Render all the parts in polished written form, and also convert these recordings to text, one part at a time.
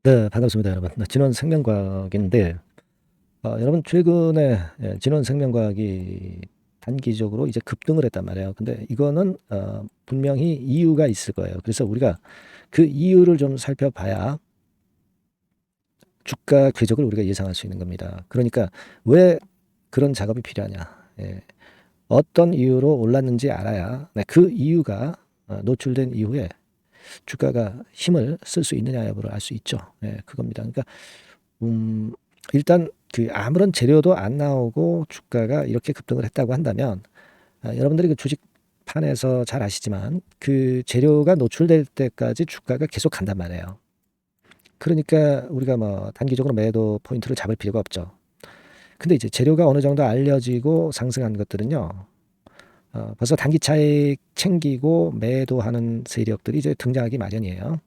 네, 반갑습니다, 여러분. 진원생명과학인데, 여러분 최근에 진원생명과학이 단기적으로 이제 급등을 했단 말이에요. 근데 이거는 분명히 이유가 있을 거예요. 그래서 우리가 그 이유를 좀 살펴봐야 주가 궤적을 우리가 예상할 수 있는 겁니다. 그러니까 왜 그런 작업이 필요하냐? 어떤 이유로 올랐는지 알아야 그 이유가 노출된 이후에 주가가 힘을 쓸 수 있느냐 여부를 알 수 있죠. 그겁니다. 그러니까 음, 일단 그 아무런 재료도 안 나오고 주가가 이렇게 급등을 했다고 한다면 여러분들이 그 주식판에서 잘 아시지만 그 재료가 노출될 때까지 주가가 계속 간단 말이에요. 그러니까 우리가 뭐 단기적으로 매도 포인트를 잡을 필요가 없죠. 근데 이제 재료가 어느 정도 알려지고 상승한 것들은요. 벌써 단기 차익 챙기고 매도하는 세력들이 이제 등장하기 마련이에요.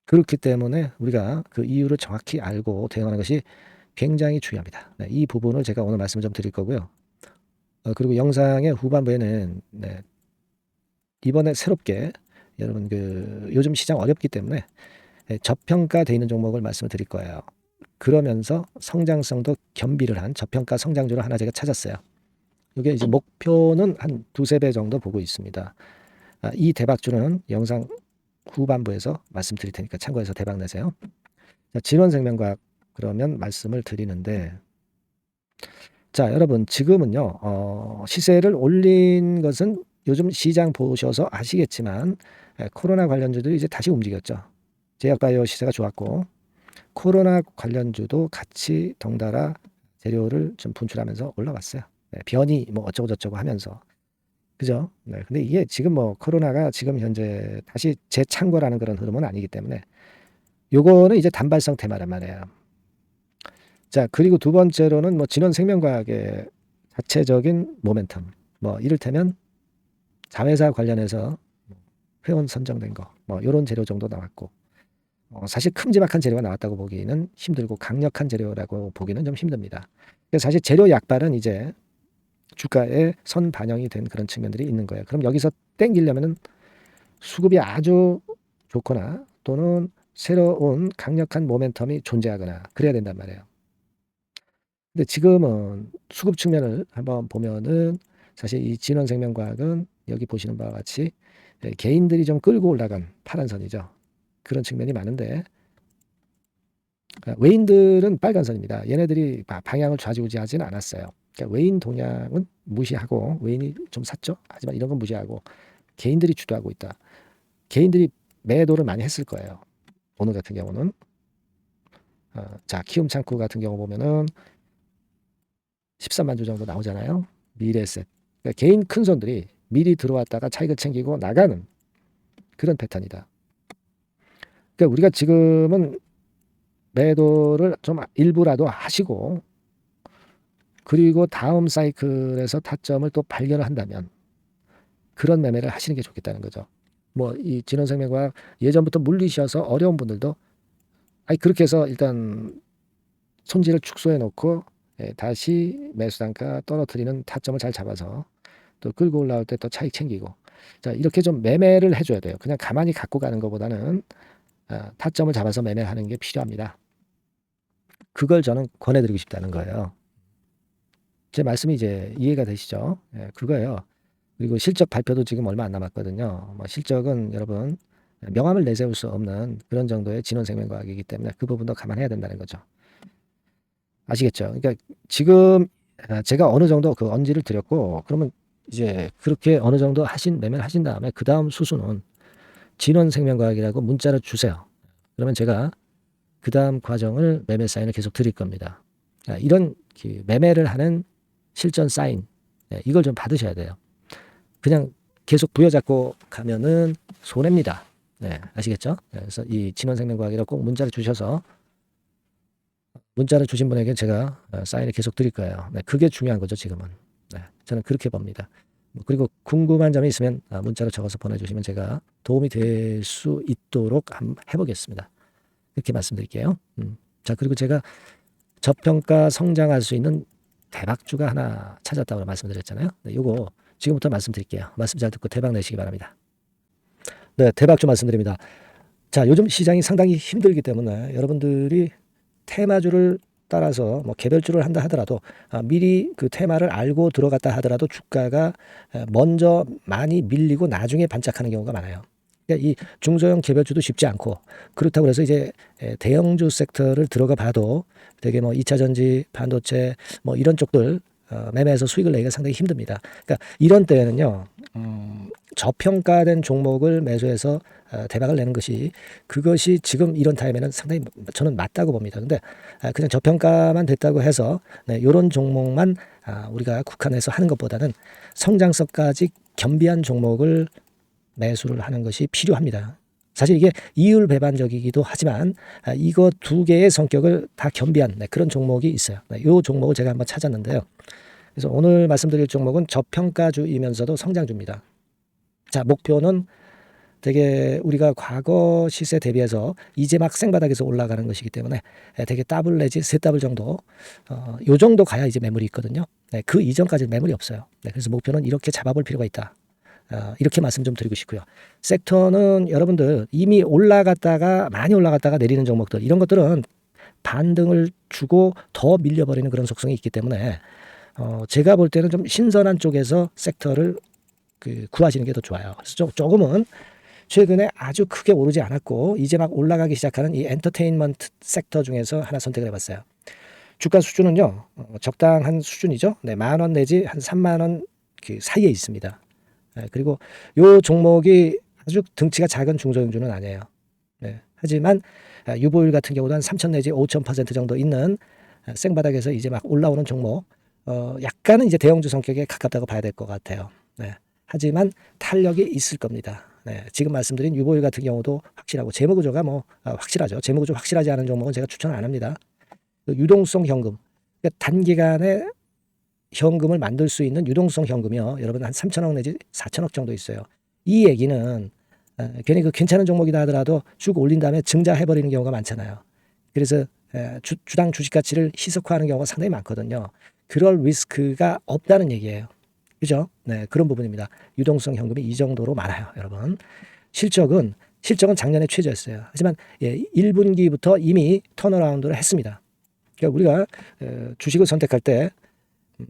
그렇기 때문에 우리가 그 이유를 정확히 알고 대응하는 것이 굉장히 중요합니다. 이 부분을 제가 오늘 말씀을 좀 드릴 거고요. 그리고 영상의 후반부에는 이번에 새롭게 여러분 그 요즘 시장 어렵기 때문에 저평가되어 있는 종목을 말씀을 드릴 거예요. 그러면서 성장성도 겸비를 한 저평가 성장주를 하나 제가 찾았어요. 이게 이제 목표는 한 두세 배 정도 보고 있습니다. 이 대박주는 영상 후반부에서 말씀드릴 테니까 참고해서 대박 내세요. 진원생명과학 그러면 말씀을 드리는데, 자, 여러분 지금은요 시세를 올린 것은 요즘 시장 보셔서 아시겠지만 코로나 관련주들이 이제 다시 움직였죠. 제약바이오 시세가 좋았고 코로나 관련주도 같이 덩달아 재료를 좀 분출하면서 올라왔어요. 변이 뭐 어쩌고 저쩌고 하면서 그죠? 근데 이게 지금 뭐 코로나가 지금 현재 다시 재창궐하는 그런 흐름은 아니기 때문에 요거는 이제 단발성 테마란 말이에요. 자, 그리고 두 번째로는 뭐 진원생명과학의 자체적인 모멘텀, 뭐 이를테면 자회사 관련해서 회원 선정된 거, 뭐 이런 재료 정도 나왔고, 사실 큼지막한 재료가 나왔다고 보기는 힘들고 강력한 재료라고 보기는 좀 힘듭니다. 그래서 사실 재료 약발은 이제 주가에 선 반영이 된 그런 측면들이 있는 거예요. 그럼 여기서 땡기려면은 수급이 아주 좋거나 또는 새로운 강력한 모멘텀이 존재하거나 그래야 된단 말이에요. 근데 지금은 수급 측면을 한번 보면은 사실 이 진원생명과학은 여기 보시는 바와 같이 개인들이 좀 끌고 올라간 파란 선이죠. 그런 측면이 많은데 외인들은 빨간 선입니다. 얘네들이 방향을 좌지우지하지는 않았어요. 그러니까 외인 동향은 무시하고 외인이 좀 샀죠. 하지만 이런 건 무시하고 개인들이 주도하고 있다. 개인들이 매도를 많이 했을 거예요. 오늘 같은 경우는 자 키움창구 같은 경우 보면은 13만 주 정도 나오잖아요. 미래에셋. 그러니까 개인 큰 손들이 미리 들어왔다가 차익을 챙기고 나가는 그런 패턴이다. 그러니까 우리가 지금은 매도를 좀 일부라도 하시고 그리고 다음 사이클에서 타점을 또 발견을 한다면 그런 매매를 하시는 게 좋겠다는 거죠. 뭐 이 진원생명과학 예전부터 물리셔서 어려운 분들도 그렇게 해서 일단 손질을 축소해 놓고 다시 매수 단가 떨어뜨리는 타점을 잘 잡아서 또 끌고 올라올 때 또 차익 챙기고 자 이렇게 좀 매매를 해줘야 돼요. 그냥 가만히 갖고 가는 것보다는 타점을 잡아서 매매하는 게 필요합니다. 그걸 저는 권해드리고 싶다는 거예요. 제 말씀이 이제 이해가 되시죠? 그거예요. 그리고 실적 발표도 지금 얼마 안 남았거든요. 뭐 실적은 여러분 명함을 내세울 수 없는 그런 정도의 진원생명과학이기 때문에 그 부분도 감안해야 된다는 거죠. 아시겠죠? 그러니까 지금 제가 어느 정도 그 언지를 드렸고 그러면 이제 그렇게 어느 정도 매매를 하신 다음에 그 다음 수순은 진원생명과학이라고 문자를 주세요. 그러면 제가 그 다음 과정을 매매 사인을 계속 드릴 겁니다. 이런 매매를 하는 실전 사인 이걸 좀 받으셔야 돼요. 그냥 계속 부여잡고 가면은 손해입니다. 아시겠죠? 그래서 이 진원생명과학이라고 꼭 문자를 주셔서 문자를 주신 분에게 제가 사인을 계속 드릴 거예요. 그게 중요한 거죠, 지금은. 저는 그렇게 봅니다. 그리고 궁금한 점이 있으면 문자로 적어서 보내주시면 제가 도움이 될 수 있도록 한번 해보겠습니다. 이렇게 말씀드릴게요. 자, 그리고 제가 저평가 성장할 수 있는 대박주가 하나 찾았다고 말씀드렸잖아요. 요거 지금부터 말씀드릴게요. 말씀 잘 듣고 대박 내시기 바랍니다. 네, 대박주 말씀드립니다. 자, 요즘 시장이 상당히 힘들기 때문에 여러분들이 테마주를 따라서 뭐 개별주를 한다 하더라도 미리 그 테마를 알고 들어갔다 하더라도 주가가 먼저 많이 밀리고 나중에 반짝하는 경우가 많아요. 그러니까 이 중소형 개별주도 쉽지 않고, 그렇다고 해서 이제 대형주 섹터를 들어가 봐도 되게 뭐 2차 전지, 반도체 뭐 이런 쪽들 매매해서 수익을 내기가 상당히 힘듭니다. 그러니까 이런 때에는요, 저평가된 종목을 매수해서 대박을 내는 것이, 그것이 지금 이런 타임에는 상당히 저는 맞다고 봅니다. 근데 그냥 저평가만 됐다고 해서 이런 종목만 우리가 국한해서 하는 것보다는 성장성까지 겸비한 종목을 매수를 하는 것이 필요합니다. 사실 이게 이율배반적이기도 하지만 이거 두 개의 성격을 다 겸비한 그런 종목이 있어요. 이 종목을 제가 한번 찾았는데요. 그래서 오늘 말씀드릴 종목은 저평가주이면서도 성장주입니다. 자, 목표는 되게 우리가 과거 시세 대비해서 이제 막 생바닥에서 올라가는 것이기 때문에 되게 더블 내지 세 더블 정도, 요 정도 가야 이제 매물이 있거든요. 그 이전까지는 매물이 없어요. 그래서 목표는 이렇게 잡아볼 필요가 있다. 이렇게 말씀 좀 드리고 싶고요. 섹터는 여러분들 이미 올라갔다가 많이 올라갔다가 내리는 종목들, 이런 것들은 반등을 주고 더 밀려버리는 그런 속성이 있기 때문에 제가 볼 때는 좀 신선한 쪽에서 섹터를 구하시는 게 더 좋아요. 그래서 조금은 최근에 아주 크게 오르지 않았고 이제 막 올라가기 시작하는 이 엔터테인먼트 sek터 중에서 하나 선택을 해봤어요. 주가 수준은요, 적당한 수준이죠. 네, 10,000원 내지 한 30,000원 그 사이에 있습니다. 그리고 요 종목이 아주 등치가 작은 중소형주는 아니에요. 네, 하지만 유보율 같은 경우도 한 3,000 내지 5,000% 정도 있는 생바닥에서 이제 막 올라오는 종목, 약간은 이제 대형주 성격에 가깝다고 봐야 될 것 같아요. 네, 하지만 탄력이 있을 겁니다. 네, 지금 말씀드린 유보율 같은 경우도 확실하고 재무구조가 뭐 확실하죠. 재무구조 확실하지 않은 종목은 제가 추천을 안 합니다. 유동성 현금, 그러니까 단기간에 현금을 만들 수 있는 유동성 현금이요, 여러분 한 3천억 내지 4천억 정도 있어요. 이 얘기는 괜히 그 괜찮은 종목이다 하더라도 쭉 올린 다음에 증자해버리는 경우가 많잖아요. 그래서 주당 주식 가치를 희석화하는 경우가 상당히 많거든요. 그럴 리스크가 없다는 얘기예요. 그죠? 네, 그런 부분입니다. 유동성 현금이 이 정도로 많아요, 여러분. 실적은 작년에 최저였어요. 하지만 1분기부터 이미 턴어라운드를 했습니다. 그러니까 우리가 주식을 선택할 때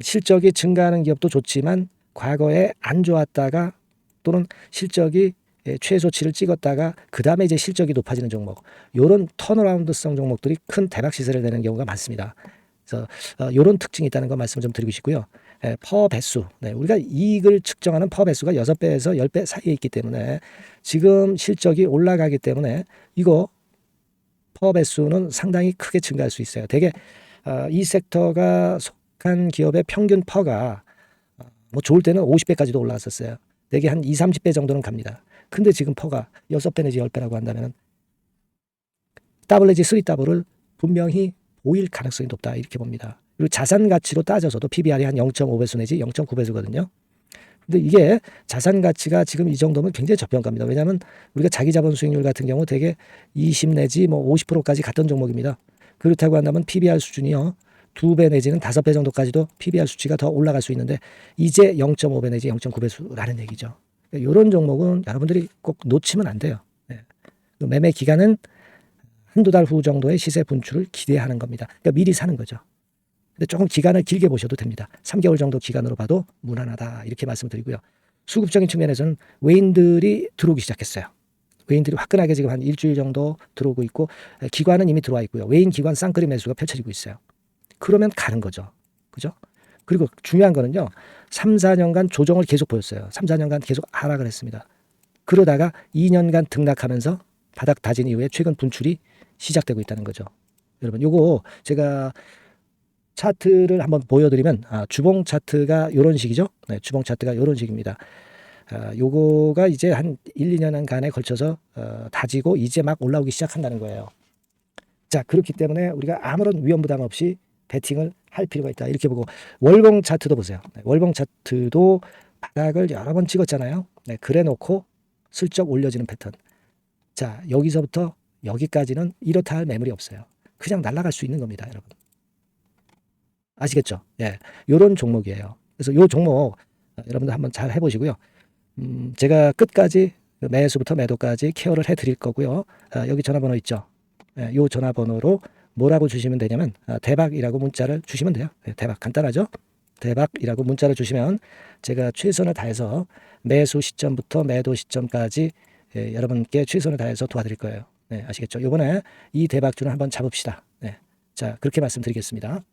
실적이 증가하는 기업도 좋지만 과거에 안 좋았다가 또는 실적이 최소치를 찍었다가 그 다음에 이제 실적이 높아지는 종목, 이런 턴어라운드성 종목들이 큰 대박 시세를 내는 경우가 많습니다. 그래서 이런 특징이 있다는 거 말씀을 좀 드리고 싶고요. 퍼 배수, 우리가 이익을 측정하는 퍼 배수가 6배에서 10배 사이에 있기 때문에 지금 실적이 올라가기 때문에 이거 퍼 배수는 상당히 크게 증가할 수 있어요. 되게 이 섹터가 속한 기업의 평균 퍼가 뭐 좋을 때는 50배까지도 올라왔었어요. 되게 한 20, 30배 정도는 갑니다. 근데 지금 퍼가 6배 내지 10배라고 한다면 더블 내지 3더블을 분명히 보일 가능성이 높다, 이렇게 봅니다. 그리고 자산 가치로 따져서도 PBR이 한 0.5배수 내지 0.9배수거든요. 근데 이게 자산 가치가 지금 이 정도면 굉장히 저평가입니다. 왜냐하면 우리가 자기 자본 수익률 같은 경우 되게 20 내지 뭐 50%까지 갔던 종목입니다. 그렇다고 한다면 PBR 수준이요, 2배 내지는 5배 정도까지도 PBR 수치가 더 올라갈 수 있는데 이제 0.5배 내지 0.9배수라는 얘기죠. 그러니까 이런 종목은 여러분들이 꼭 놓치면 안 돼요. 네. 매매 기간은 한두 달 후 정도의 시세 분출을 기대하는 겁니다. 그러니까 미리 사는 거죠. 근데 조금 기간을 길게 보셔도 됩니다. 3개월 정도 기간으로 봐도 무난하다, 이렇게 말씀드리고요. 수급적인 측면에서는 외인들이 들어오기 시작했어요. 외인들이 화끈하게 지금 한 일주일 정도 들어오고 있고, 기관은 이미 들어와 있고요. 외인 기관 쌍끌이 매수가 펼쳐지고 있어요. 그러면 가는 거죠. 그죠? 그리고 중요한 거는요, 3, 4년간 조정을 계속 보였어요. 3, 4년간 계속 하락을 했습니다. 그러다가 2년간 등락하면서 바닥 다진 이후에 최근 분출이 시작되고 있다는 거죠. 여러분, 요거 제가 차트를 한번 보여드리면, 주봉 차트가 이런 식이죠. 네, 주봉 차트가 이런 식입니다. 요거가 이제 한 1, 2년간에 걸쳐서 다지고 이제 막 올라오기 시작한다는 거예요. 자, 그렇기 때문에 우리가 아무런 위험 부담 없이 베팅을 할 필요가 있다, 이렇게 보고, 월봉 차트도 보세요. 네, 월봉 차트도 바닥을 여러 번 찍었잖아요. 네, 그래 놓고 슬쩍 올려지는 패턴. 자, 여기서부터 여기까지는 이렇다 할 매물이 없어요. 그냥 날아갈 수 있는 겁니다, 여러분. 아시겠죠? 예, 요런 종목이에요. 그래서 요 종목 여러분들 한번 잘 해보시고요. 제가 끝까지 그 매수부터 매도까지 케어를 해드릴 거고요. 여기 전화번호 있죠. 이 전화번호로 뭐라고 주시면 되냐면 대박이라고 문자를 주시면 돼요. 대박 간단하죠. 대박이라고 문자를 주시면 제가 최선을 다해서 매수 시점부터 매도 시점까지 여러분께 최선을 다해서 도와드릴 거예요. 아시겠죠? 이번에 이 대박주를 한번 잡읍시다. 자, 그렇게 말씀드리겠습니다.